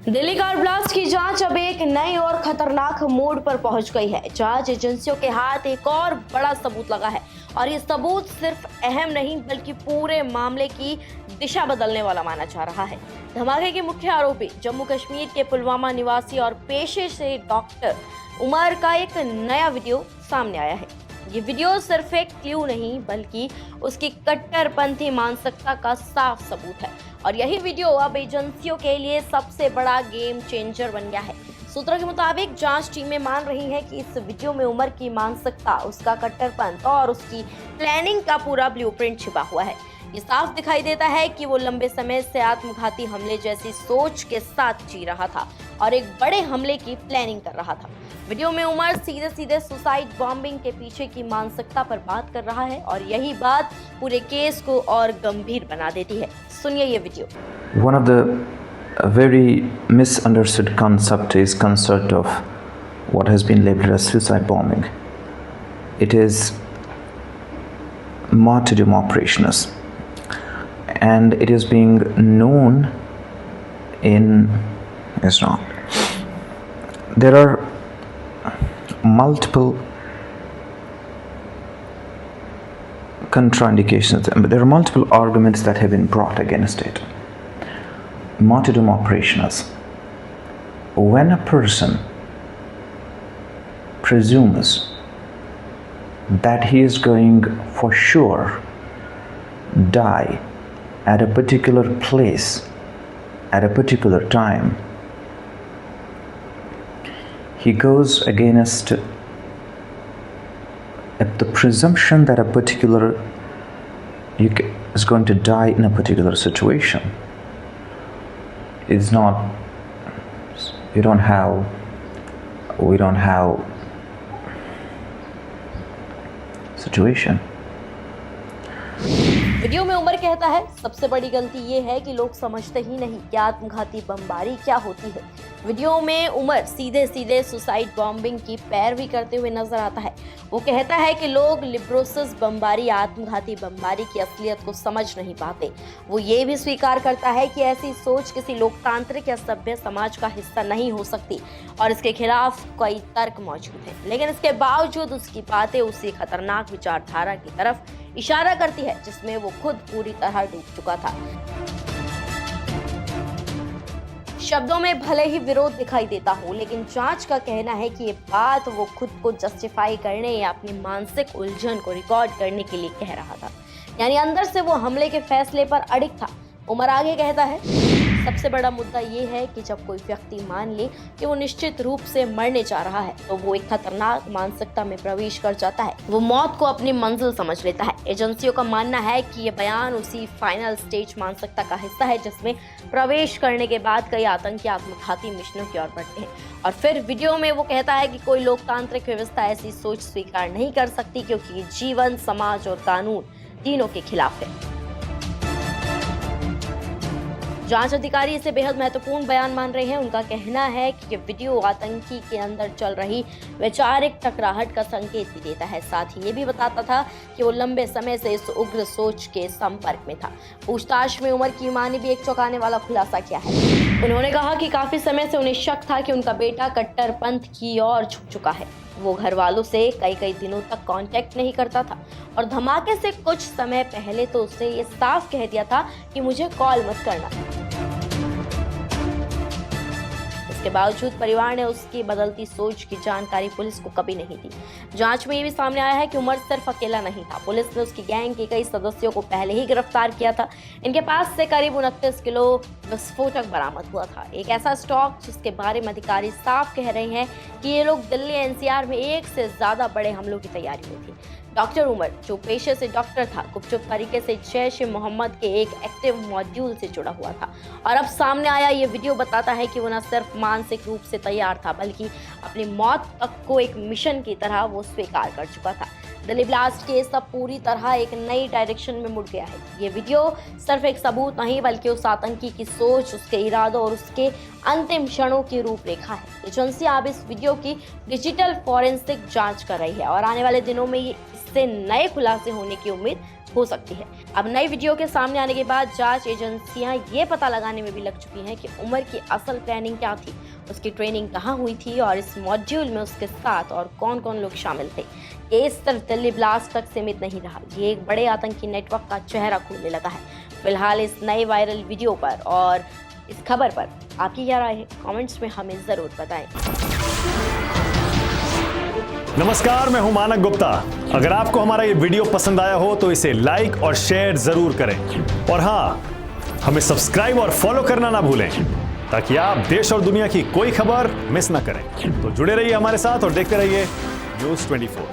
Delhi car blast की जांच अब एक नई और खतरनाक मोड़ पर पहुंच गई है। जांच एजेंसियों के हाथ एक और बड़ा सबूत लगा है और ये सबूत सिर्फ अहम नहीं बल्कि पूरे मामले की दिशा बदलने वाला माना जा रहा है। धमाके के मुख्य आरोपी जम्मू कश्मीर के पुलवामा निवासी और पेशे से डॉक्टर उमर का एक नया वीडियो सामने आया है। ये वीडियो सिर्फ एक क्लू नहीं बल्कि उसकी कट्टरपंथी मानसिकता का साफ सबूत है और यही वीडियो अब एजेंसियों के लिए सबसे बड़ा गेम चेंजर बन गया है। सूत्रों के मुताबिक जांच टीमें मान रही हैं कि इस वीडियो में उमर की मानसिकता, उसका कट्टरपंथ और उसकी प्लानिंग का पूरा ब्लूप्रिंट छिपा हुआ है। ये साफ दिखाई देता है कि वो लंबे समय से आत्मघाती हमले जैसी सोच के साथ जी रहा था और एक बड़े हमले की प्लानिंग कर रहा था। वीडियो में उमर सीधे सीधे सुसाइड बॉम्बिंग के पीछे की मानसिकता पर बात कर रहा है और यही बात पूरे केस को और गंभीर बना देती है। सुनिए ये video. One of the very misunderstood concept is concept of what has been labeled as suicide bombing. It is martyrdom operations, and it is being known in Islam. There are multiple contraindications, but there are multiple arguments that have been brought against it. Martyrdom operations. When a person presumes that he is going for sure die at a particular place at a particular time, he goes against the presumption that a particular is going to die in a particular situation. It's not, we don't have situation. Video में उमर कहता है, सबसे बड़ी गलती ये है कि लोग समझते ही नहीं कि आत्मघाती बमबारी क्या होती है। वीडियो में उमर सीधे सीधे सुसाइड बॉम्बिंग की पैरवी करते हुए नजर आता है। वो कहता है कि लोग लिब्रोसिस बमबारी, आत्मघाती बमबारी की असलियत को समझ नहीं पाते। वो ये भी स्वीकार करता है कि ऐसी सोच किसी लोकतांत्रिक या सभ्य समाज का हिस्सा नहीं हो सकती और इसके खिलाफ कई तर्क मौजूद हैं। लेकिन इसके बावजूद उसकी बातें उसी खतरनाक विचारधारा की तरफ इशारा करती है जिसमें वो खुद पूरी तरह डूब चुका था। शब्दों में भले ही विरोध दिखाई देता हो, लेकिन जांच का कहना है कि ये बात वो खुद को जस्टिफाई करने या अपनी मानसिक उलझन को रिकॉर्ड करने के लिए कह रहा था। यानी अंदर से वो हमले के फैसले पर अड़िग था। उमर आगे कहता है, सबसे बड़ा मुद्दा ये है कि जब कोई व्यक्ति मान ले कि वो निश्चित रूप से मरने जा रहा है तो वो एक खतरनाक मानसिकता में प्रवेश कर जाता है। वो मौत को अपनी मंजिल समझ लेता है। एजेंसियों का मानना है कि ये बयान उसी फाइनल स्टेज मानसिकता का हिस्सा है जिसमें प्रवेश करने के बाद कई आतंकी आत्मघाती मिशनों की ओर बढ़ते हैं। और फिर वीडियो में वो कहता है कि कोई लोकतांत्रिक व्यवस्था ऐसी सोच स्वीकार नहीं कर सकती क्योंकि ये जीवन, समाज और कानून तीनों के खिलाफ है। जांच अधिकारी इसे बेहद महत्वपूर्ण बयान मान रहे हैं। उनका कहना है कि ये वीडियो आतंकी के अंदर चल रही वैचारिक टकराहट का संकेत भी देता है। साथ ही ये भी बताता था कि वो लंबे समय से इस उग्र सोच के संपर्क में था। पूछताछ में उमर की मां ने भी एक चौंकाने वाला खुलासा किया है। उन्होंने कहा कि काफी समय से उन्हें शक था कि उनका बेटा कट्टरपंथ की ओर झुक चुका है। वो घर वालों से कई दिनों तक कांटेक्ट नहीं करता था और धमाके से कुछ समय पहले तो उसने ये साफ कह दिया था कि मुझे कॉल मत करना। इसके बावजूद परिवार ने उसकी बदलती सोच की जानकारी पुलिस को कभी नहीं दी। जांच में ये भी सामने आया है कि उमर सिर्फ अकेला नहीं था। पुलिस ने उसकी गैंग के कई सदस्यों को पहले ही गिरफ्तार किया था। इनके पास से करीब 29 किलो विस्फोटक बरामद हुआ था। एक ऐसा स्टॉक जिसके बारे में अधिकारी साफ कह रहे हैं कि ये लोग दिल्ली एनसीआर में एक से ज्यादा बड़े हमलों की तैयारी में थे। डॉक्टर उमर, जो पेशे से डॉक्टर था, गुपचुप तरीके से जैश-ए-मोहम्मद के एक एक्टिव मॉड्यूल से जुड़ा हुआ था और अब सामने आया ये वीडियो बताता है कि वो न सिर्फ मानसिक रूप से तैयार था बल्कि अपनी मौत तक को एक मिशन की तरह वो स्वीकार कर चुका था। दिल्ली ब्लास्ट केस अब पूरी तरह एक नई डायरेक्शन में मुड़ गया है। ये वीडियो सिर्फ एक सबूत नहीं बल्कि उस आतंकी की सोच, उसके इरादों और उसके अंतिम क्षणों की रूपरेखा है। एजेंसी अब इस वीडियो की डिजिटल फॉरेंसिक जांच कर रही है और आने वाले दिनों में ये जिससे नए खुलासे होने की उम्मीद हो सकती है। अब नई वीडियो के सामने आने के बाद जांच एजेंसियां ये पता लगाने में भी लग चुकी हैं कि उमर की असल प्लानिंग क्या थी, उसकी ट्रेनिंग कहाँ हुई थी और इस मॉड्यूल में उसके साथ और कौन कौन लोग शामिल थे। ये सिर्फ दिल्ली ब्लास्ट तक सीमित नहीं रहा, ये एक बड़े आतंकी नेटवर्क का चेहरा खोलने लगा है। फिलहाल इस नए वायरल वीडियो पर और इस खबर पर आपकी क्या राय है, कमेंट्स में हमें जरूर बताएं। नमस्कार, मैं हूं मानक गुप्ता। अगर आपको हमारा ये वीडियो पसंद आया हो तो इसे लाइक और शेयर जरूर करें और हाँ, हमें सब्सक्राइब और फॉलो करना ना भूलें ताकि आप देश और दुनिया की कोई खबर मिस ना करें। तो जुड़े रहिए हमारे साथ और देखते रहिए न्यूज़ 24।